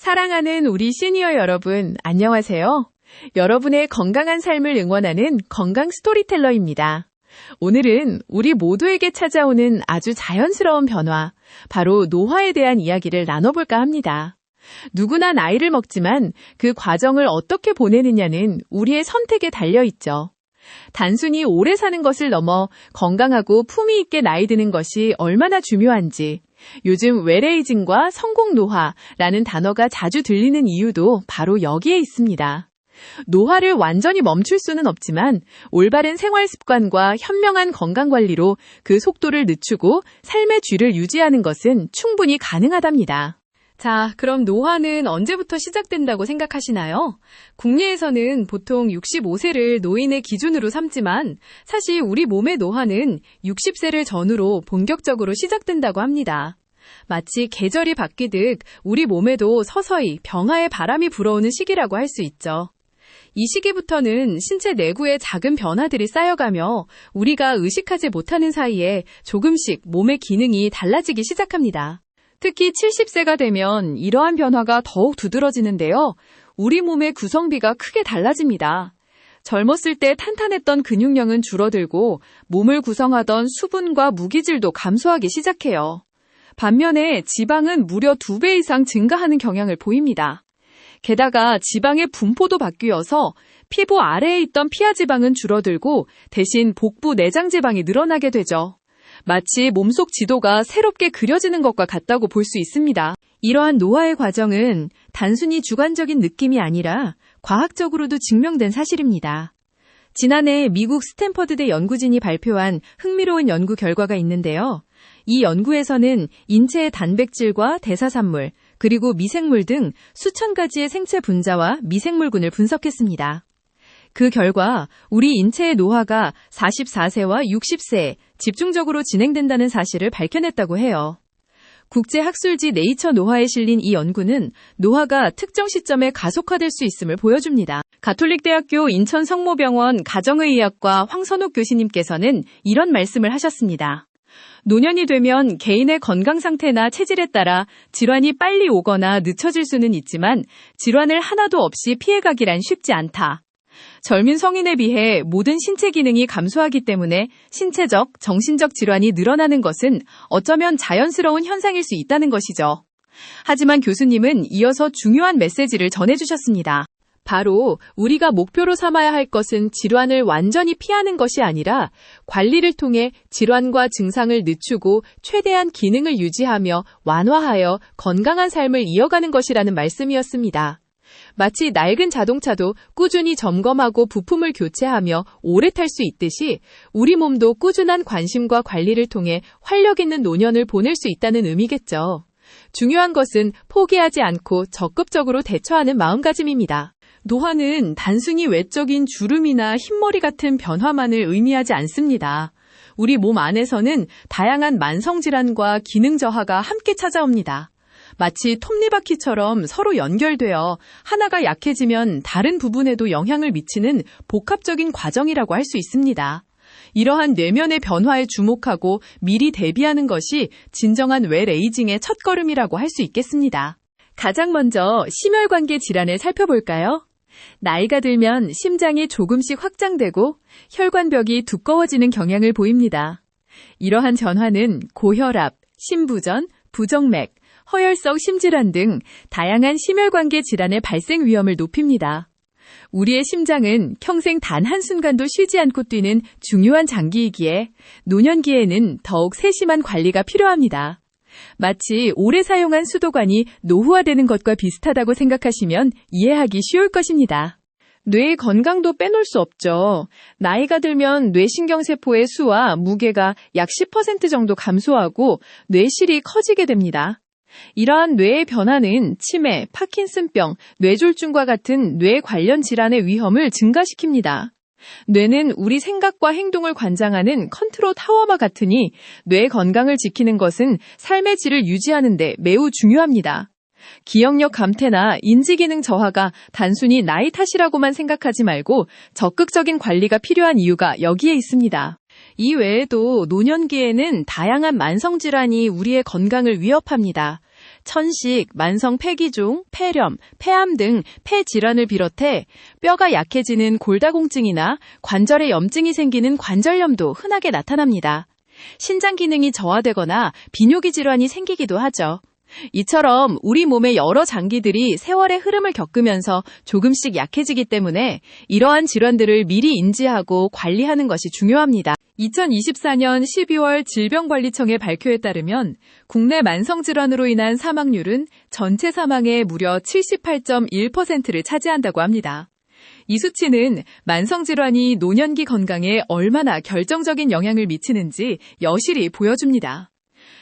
사랑하는 우리 시니어 여러분, 안녕하세요. 여러분의 건강한 삶을 응원하는 건강 스토리텔러입니다. 오늘은 우리 모두에게 찾아오는 아주 자연스러운 변화, 바로 노화에 대한 이야기를 나눠볼까 합니다. 누구나 나이를 먹지만 그 과정을 어떻게 보내느냐는 우리의 선택에 달려있죠. 단순히 오래 사는 것을 넘어 건강하고 품위 있게 나이 드는 것이 얼마나 중요한지, 요즘 웰에이징과 성공 노화라는 단어가 자주 들리는 이유도 바로 여기에 있습니다. 노화를 완전히 멈출 수는 없지만 올바른 생활 습관과 현명한 건강관리로 그 속도를 늦추고 삶의 질을 유지하는 것은 충분히 가능하답니다. 자, 그럼 노화는 언제부터 시작된다고 생각하시나요? 국내에서는 보통 65세를 노인의 기준으로 삼지만 사실 우리 몸의 노화는 60세를 전후로 본격적으로 시작된다고 합니다. 마치 계절이 바뀌듯 우리 몸에도 서서히 병화의 바람이 불어오는 시기라고 할 수 있죠. 이 시기부터는 신체 내부의 작은 변화들이 쌓여가며 우리가 의식하지 못하는 사이에 조금씩 몸의 기능이 달라지기 시작합니다. 특히 70세가 되면 이러한 변화가 더욱 두드러지는데요. 우리 몸의 구성비가 크게 달라집니다. 젊었을 때 탄탄했던 근육량은 줄어들고 몸을 구성하던 수분과 무기질도 감소하기 시작해요. 반면에 지방은 무려 2배 이상 증가하는 경향을 보입니다. 게다가 지방의 분포도 바뀌어서 피부 아래에 있던 피하지방은 줄어들고 대신 복부 내장 지방이 늘어나게 되죠. 마치 몸속 지도가 새롭게 그려지는 것과 같다고 볼 수 있습니다. 이러한 노화의 과정은 단순히 주관적인 느낌이 아니라 과학적으로도 증명된 사실입니다. 지난해 미국 스탠퍼드대 연구진이 발표한 흥미로운 연구 결과가 있는데요. 이 연구에서는 인체의 단백질과 대사산물, 그리고 미생물 등 수천 가지의 생체 분자와 미생물군을 분석했습니다. 그 결과 우리 인체의 노화가 44세와 60세에 집중적으로 진행된다는 사실을 밝혀냈다고 해요. 국제학술지 네이처 노화에 실린 이 연구는 노화가 특정 시점에 가속화될 수 있음을 보여줍니다. 가톨릭대학교 인천성모병원 가정의학과 황선옥 교수님께서는 이런 말씀을 하셨습니다. 노년이 되면 개인의 건강 상태나 체질에 따라 질환이 빨리 오거나 늦춰질 수는 있지만 질환을 하나도 없이 피해가기란 쉽지 않다. 젊은 성인에 비해 모든 신체 기능이 감소하기 때문에 신체적, 정신적 질환이 늘어나는 것은 어쩌면 자연스러운 현상일 수 있다는 것이죠. 하지만 교수님은 이어서 중요한 메시지를 전해주셨습니다. 바로 우리가 목표로 삼아야 할 것은 질환을 완전히 피하는 것이 아니라 관리를 통해 질환과 증상을 늦추고 최대한 기능을 유지하며 완화하여 건강한 삶을 이어가는 것이라는 말씀이었습니다. 마치 낡은 자동차도 꾸준히 점검하고 부품을 교체하며 오래 탈 수 있듯이 우리 몸도 꾸준한 관심과 관리를 통해 활력 있는 노년을 보낼 수 있다는 의미겠죠. 중요한 것은 포기하지 않고 적극적으로 대처하는 마음가짐입니다. 노화는 단순히 외적인 주름이나 흰머리 같은 변화만을 의미하지 않습니다. 우리 몸 안에서는 다양한 만성질환과 기능 저하가 함께 찾아옵니다. 마치 톱니바퀴처럼 서로 연결되어 하나가 약해지면 다른 부분에도 영향을 미치는 복합적인 과정이라고 할 수 있습니다. 이러한 뇌면의 변화에 주목하고 미리 대비하는 것이 진정한 웰에이징의 첫걸음이라고 할 수 있겠습니다. 가장 먼저 심혈관계 질환을 살펴볼까요? 나이가 들면 심장이 조금씩 확장되고 혈관벽이 두꺼워지는 경향을 보입니다. 이러한 변화는 고혈압, 심부전, 부정맥, 허혈성 심질환 등 다양한 심혈관계 질환의 발생 위험을 높입니다. 우리의 심장은 평생 단 한순간도 쉬지 않고 뛰는 중요한 장기이기에 노년기에는 더욱 세심한 관리가 필요합니다. 마치 오래 사용한 수도관이 노후화되는 것과 비슷하다고 생각하시면 이해하기 쉬울 것입니다. 뇌의 건강도 빼놓을 수 없죠. 나이가 들면 뇌신경세포의 수와 무게가 약 10% 정도 감소하고 뇌실이 커지게 됩니다. 이러한 뇌의 변화는 치매, 파킨슨병, 뇌졸중과 같은 뇌 관련 질환의 위험을 증가시킵니다. 뇌는 우리 생각과 행동을 관장하는 컨트롤 타워와 같으니 뇌 건강을 지키는 것은 삶의 질을 유지하는 데 매우 중요합니다. 기억력 감퇴나 인지기능 저하가 단순히 나이 탓이라고만 생각하지 말고 적극적인 관리가 필요한 이유가 여기에 있습니다. 이 외에도 노년기에는 다양한 만성질환이 우리의 건강을 위협합니다. 천식, 만성 폐기종, 폐렴, 폐암 등 폐질환을 비롯해 뼈가 약해지는 골다공증이나 관절에 염증이 생기는 관절염도 흔하게 나타납니다. 신장 기능이 저하되거나 비뇨기 질환이 생기기도 하죠. 이처럼 우리 몸의 여러 장기들이 세월의 흐름을 겪으면서 조금씩 약해지기 때문에 이러한 질환들을 미리 인지하고 관리하는 것이 중요합니다. 2024년 12월 질병관리청의 발표에 따르면 국내 만성질환으로 인한 사망률은 전체 사망의 무려 78.1%를 차지한다고 합니다. 이 수치는 만성질환이 노년기 건강에 얼마나 결정적인 영향을 미치는지 여실히 보여줍니다.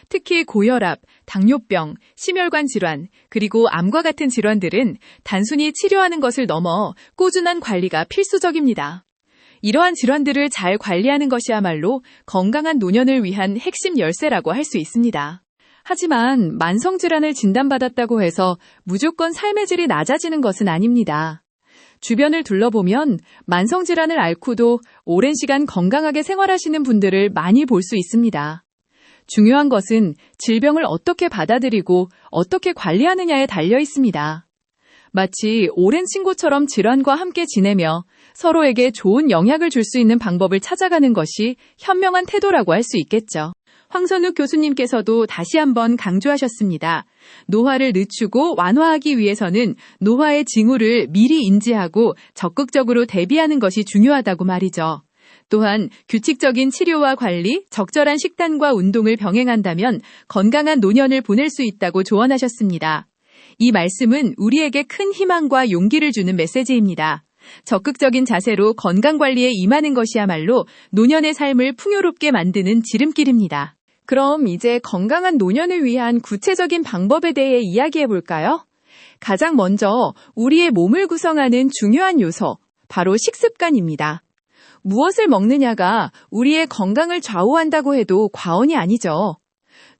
특히 고혈압, 당뇨병, 심혈관 질환, 그리고 암과 같은 질환들은 단순히 치료하는 것을 넘어 꾸준한 관리가 필수적입니다. 이러한 질환들을 잘 관리하는 것이야말로 건강한 노년을 위한 핵심 열쇠라고 할 수 있습니다. 하지만 만성질환을 진단받았다고 해서 무조건 삶의 질이 낮아지는 것은 아닙니다. 주변을 둘러보면 만성질환을 앓고도 오랜 시간 건강하게 생활하시는 분들을 많이 볼 수 있습니다. 중요한 것은 질병을 어떻게 받아들이고 어떻게 관리하느냐에 달려 있습니다. 마치 오랜 친구처럼 질환과 함께 지내며 서로에게 좋은 영향을 줄 수 있는 방법을 찾아가는 것이 현명한 태도라고 할 수 있겠죠. 황선욱 교수님께서도 다시 한번 강조하셨습니다. 노화를 늦추고 완화하기 위해서는 노화의 징후를 미리 인지하고 적극적으로 대비하는 것이 중요하다고 말이죠. 또한 규칙적인 치료와 관리, 적절한 식단과 운동을 병행한다면 건강한 노년을 보낼 수 있다고 조언하셨습니다. 이 말씀은 우리에게 큰 희망과 용기를 주는 메시지입니다. 적극적인 자세로 건강관리에 임하는 것이야말로 노년의 삶을 풍요롭게 만드는 지름길입니다. 그럼 이제 건강한 노년을 위한 구체적인 방법에 대해 이야기해 볼까요? 가장 먼저 우리의 몸을 구성하는 중요한 요소, 바로 식습관입니다. 무엇을 먹느냐가 우리의 건강을 좌우한다고 해도 과언이 아니죠.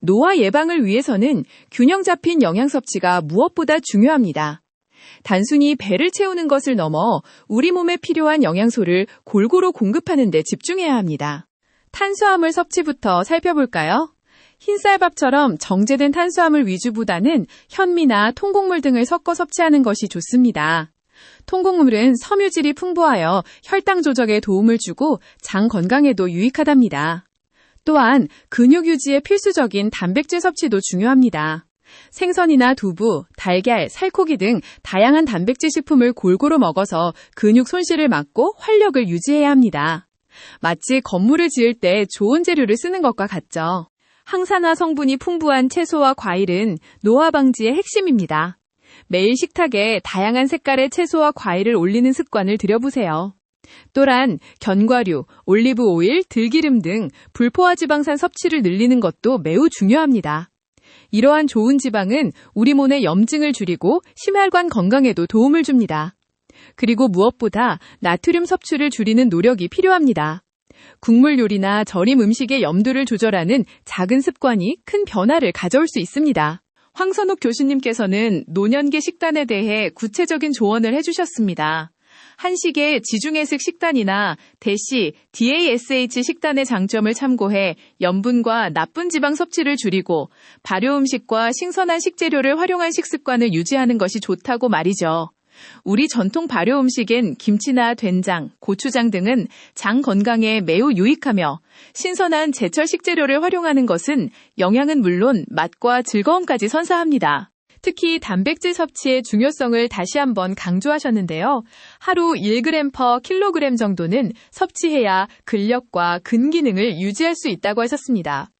노화 예방을 위해서는 균형 잡힌 영양 섭취가 무엇보다 중요합니다. 단순히 배를 채우는 것을 넘어 우리 몸에 필요한 영양소를 골고루 공급하는 데 집중해야 합니다. 탄수화물 섭취부터 살펴볼까요? 흰쌀밥처럼 정제된 탄수화물 위주보다는 현미나 통곡물 등을 섞어 섭취하는 것이 좋습니다. 통곡물은 섬유질이 풍부하여 혈당 조절에 도움을 주고 장 건강에도 유익하답니다. 또한 근육 유지에 필수적인 단백질 섭취도 중요합니다. 생선이나 두부, 달걀, 살코기 등 다양한 단백질 식품을 골고루 먹어서 근육 손실을 막고 활력을 유지해야 합니다. 마치 건물을 지을 때 좋은 재료를 쓰는 것과 같죠. 항산화 성분이 풍부한 채소와 과일은 노화 방지의 핵심입니다. 매일 식탁에 다양한 색깔의 채소와 과일을 올리는 습관을 들여보세요. 또한 견과류, 올리브 오일, 들기름 등 불포화 지방산 섭취를 늘리는 것도 매우 중요합니다. 이러한 좋은 지방은 우리 몸의 염증을 줄이고 심혈관 건강에도 도움을 줍니다. 그리고 무엇보다 나트륨 섭취를 줄이는 노력이 필요합니다. 국물 요리나 절임 음식의 염도를 조절하는 작은 습관이 큰 변화를 가져올 수 있습니다. 황선욱 교수님께서는 노년기 식단에 대해 구체적인 조언을 해주셨습니다. 한식의 지중해식 식단이나 대시, DASH 식단의 장점을 참고해 염분과 나쁜 지방 섭취를 줄이고 발효 음식과 신선한 식재료를 활용한 식습관을 유지하는 것이 좋다고 말이죠. 우리 전통 발효 음식인 김치나 된장, 고추장 등은 장 건강에 매우 유익하며 신선한 제철 식재료를 활용하는 것은 영양은 물론 맛과 즐거움까지 선사합니다. 특히 단백질 섭취의 중요성을 다시 한번 강조하셨는데요. 하루 1g/kg 정도는 섭취해야 근력과 근기능을 유지할 수 있다고 하셨습니다.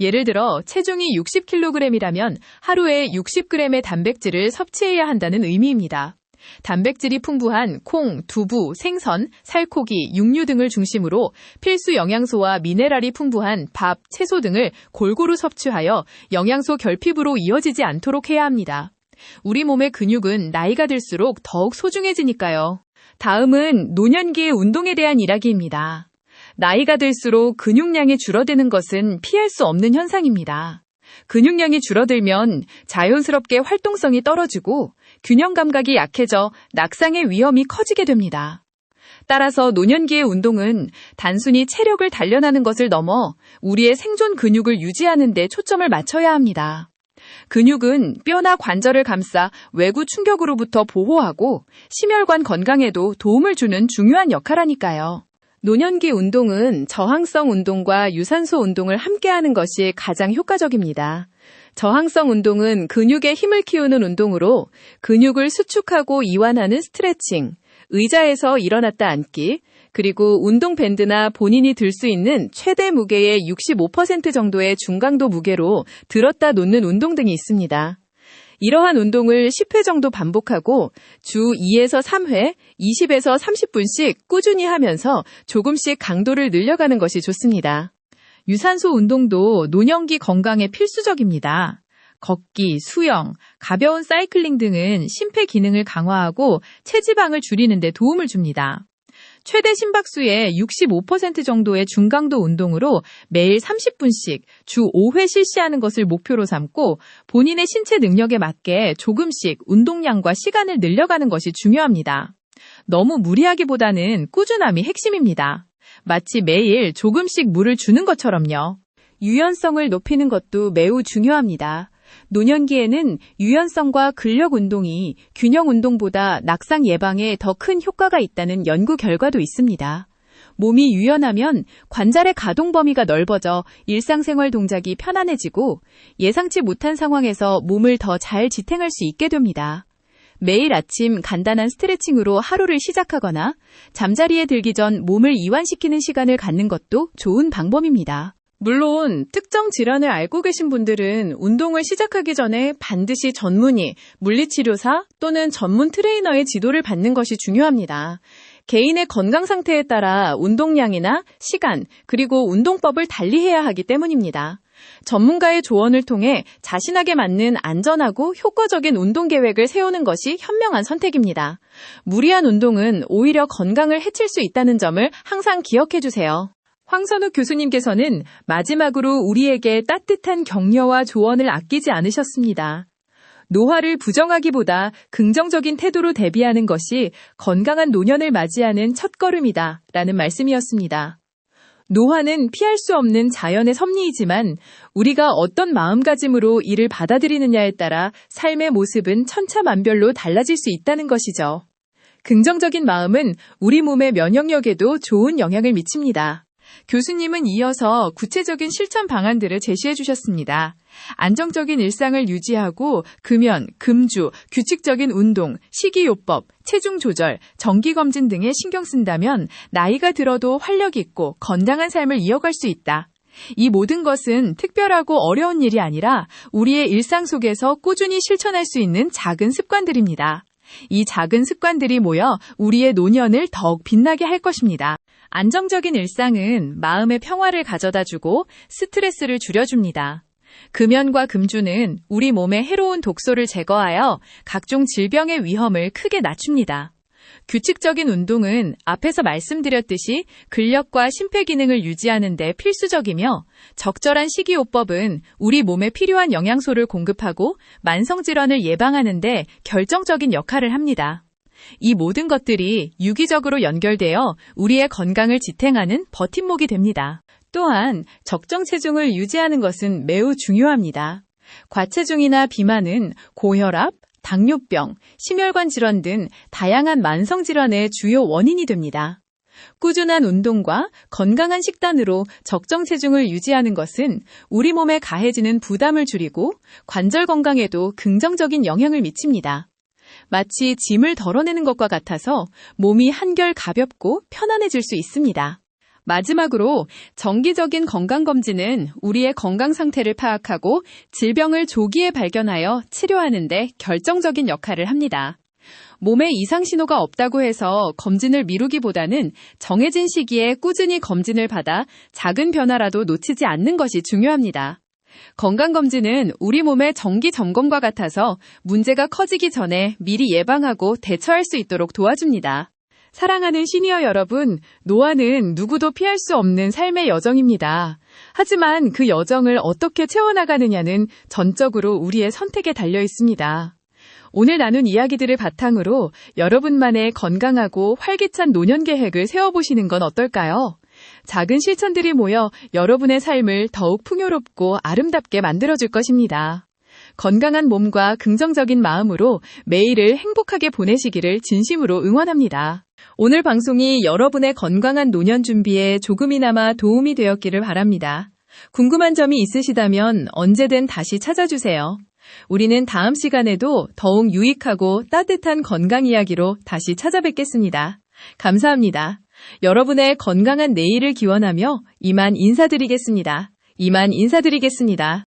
예를 들어 체중이 60kg이라면 하루에 60g의 단백질을 섭취해야 한다는 의미입니다. 단백질이 풍부한 콩, 두부, 생선, 살코기, 육류 등을 중심으로 필수 영양소와 미네랄이 풍부한 밥, 채소 등을 골고루 섭취하여 영양소 결핍으로 이어지지 않도록 해야 합니다. 우리 몸의 근육은 나이가 들수록 더욱 소중해지니까요. 다음은 노년기의 운동에 대한 이야기입니다. 나이가 들수록 근육량이 줄어드는 것은 피할 수 없는 현상입니다. 근육량이 줄어들면 자연스럽게 활동성이 떨어지고 균형 감각이 약해져 낙상의 위험이 커지게 됩니다. 따라서 노년기의 운동은 단순히 체력을 단련하는 것을 넘어 우리의 생존 근육을 유지하는 데 초점을 맞춰야 합니다. 근육은 뼈나 관절을 감싸 외부 충격으로부터 보호하고 심혈관 건강에도 도움을 주는 중요한 역할하니까요. 노년기 운동은 저항성 운동과 유산소 운동을 함께하는 것이 가장 효과적입니다. 저항성 운동은 근육의 힘을 키우는 운동으로 근육을 수축하고 이완하는 스트레칭, 의자에서 일어났다 앉기, 그리고 운동 밴드나 본인이 들 수 있는 최대 무게의 65% 정도의 중강도 무게로 들었다 놓는 운동 등이 있습니다. 이러한 운동을 10회 정도 반복하고 주 2에서 3회, 20에서 30분씩 꾸준히 하면서 조금씩 강도를 늘려가는 것이 좋습니다. 유산소 운동도 노년기 건강에 필수적입니다. 걷기, 수영, 가벼운 사이클링 등은 심폐 기능을 강화하고 체지방을 줄이는 데 도움을 줍니다. 최대 심박수의 65% 정도의 중강도 운동으로 매일 30분씩 주 5회 실시하는 것을 목표로 삼고 본인의 신체 능력에 맞게 조금씩 운동량과 시간을 늘려가는 것이 중요합니다. 너무 무리하기보다는 꾸준함이 핵심입니다. 마치 매일 조금씩 물을 주는 것처럼요. 유연성을 높이는 것도 매우 중요합니다. 노년기에는 유연성과 근력 운동이 균형 운동보다 낙상 예방에 더 큰 효과가 있다는 연구 결과도 있습니다. 몸이 유연하면 관절의 가동 범위가 넓어져 일상생활 동작이 편안해지고 예상치 못한 상황에서 몸을 더 잘 지탱할 수 있게 됩니다. 매일 아침 간단한 스트레칭으로 하루를 시작하거나 잠자리에 들기 전 몸을 이완시키는 시간을 갖는 것도 좋은 방법입니다. 물론 특정 질환을 앓고 계신 분들은 운동을 시작하기 전에 반드시 전문의, 물리치료사 또는 전문 트레이너의 지도를 받는 것이 중요합니다. 개인의 건강 상태에 따라 운동량이나 시간, 그리고 운동법을 달리해야 하기 때문입니다. 전문가의 조언을 통해 자신에게 맞는 안전하고 효과적인 운동 계획을 세우는 것이 현명한 선택입니다. 무리한 운동은 오히려 건강을 해칠 수 있다는 점을 항상 기억해 주세요. 황선욱 교수님께서는 마지막으로 우리에게 따뜻한 격려와 조언을 아끼지 않으셨습니다. 노화를 부정하기보다 긍정적인 태도로 대비하는 것이 건강한 노년을 맞이하는 첫걸음이다 라는 말씀이었습니다. 노화는 피할 수 없는 자연의 섭리이지만 우리가 어떤 마음가짐으로 이를 받아들이느냐에 따라 삶의 모습은 천차만별로 달라질 수 있다는 것이죠. 긍정적인 마음은 우리 몸의 면역력에도 좋은 영향을 미칩니다. 교수님은 이어서 구체적인 실천 방안들을 제시해 주셨습니다. 안정적인 일상을 유지하고 금연, 금주, 규칙적인 운동, 식이요법, 체중 조절, 정기검진 등에 신경 쓴다면 나이가 들어도 활력 있고 건강한 삶을 이어갈 수 있다. 이 모든 것은 특별하고 어려운 일이 아니라 우리의 일상 속에서 꾸준히 실천할 수 있는 작은 습관들입니다. 이 작은 습관들이 모여 우리의 노년을 더욱 빛나게 할 것입니다. 안정적인 일상은 마음의 평화를 가져다주고 스트레스를 줄여줍니다. 금연과 금주는 우리 몸의 해로운 독소를 제거하여 각종 질병의 위험을 크게 낮춥니다. 규칙적인 운동은 앞에서 말씀드렸듯이 근력과 심폐 기능을 유지하는 데 필수적이며 적절한 식이요법은 우리 몸에 필요한 영양소를 공급하고 만성질환을 예방하는 데 결정적인 역할을 합니다. 이 모든 것들이 유기적으로 연결되어 우리의 건강을 지탱하는 버팀목이 됩니다. 또한 적정 체중을 유지하는 것은 매우 중요합니다. 과체중이나 비만은 고혈압, 당뇨병, 심혈관 질환 등 다양한 만성 질환의 주요 원인이 됩니다. 꾸준한 운동과 건강한 식단으로 적정 체중을 유지하는 것은 우리 몸에 가해지는 부담을 줄이고 관절 건강에도 긍정적인 영향을 미칩니다. 마치 짐을 덜어내는 것과 같아서 몸이 한결 가볍고 편안해질 수 있습니다. 마지막으로 정기적인 건강검진은 우리의 건강 상태를 파악하고 질병을 조기에 발견하여 치료하는 데 결정적인 역할을 합니다. 몸에 이상 신호가 없다고 해서 검진을 미루기보다는 정해진 시기에 꾸준히 검진을 받아 작은 변화라도 놓치지 않는 것이 중요합니다. 건강검진은 우리 몸의 정기 점검과 같아서 문제가 커지기 전에 미리 예방하고 대처할 수 있도록 도와줍니다. 사랑하는 시니어 여러분, 노화는 누구도 피할 수 없는 삶의 여정입니다. 하지만 그 여정을 어떻게 채워나가느냐는 전적으로 우리의 선택에 달려 있습니다. 오늘 나눈 이야기들을 바탕으로 여러분만의 건강하고 활기찬 노년 계획을 세워보시는 건 어떨까요? 작은 실천들이 모여 여러분의 삶을 더욱 풍요롭고 아름답게 만들어줄 것입니다. 건강한 몸과 긍정적인 마음으로 매일을 행복하게 보내시기를 진심으로 응원합니다. 오늘 방송이 여러분의 건강한 노년 준비에 조금이나마 도움이 되었기를 바랍니다. 궁금한 점이 있으시다면 언제든 다시 찾아주세요. 우리는 다음 시간에도 더욱 유익하고 따뜻한 건강 이야기로 다시 찾아뵙겠습니다. 감사합니다. 여러분의 건강한 내일을 기원하며 이만 인사드리겠습니다.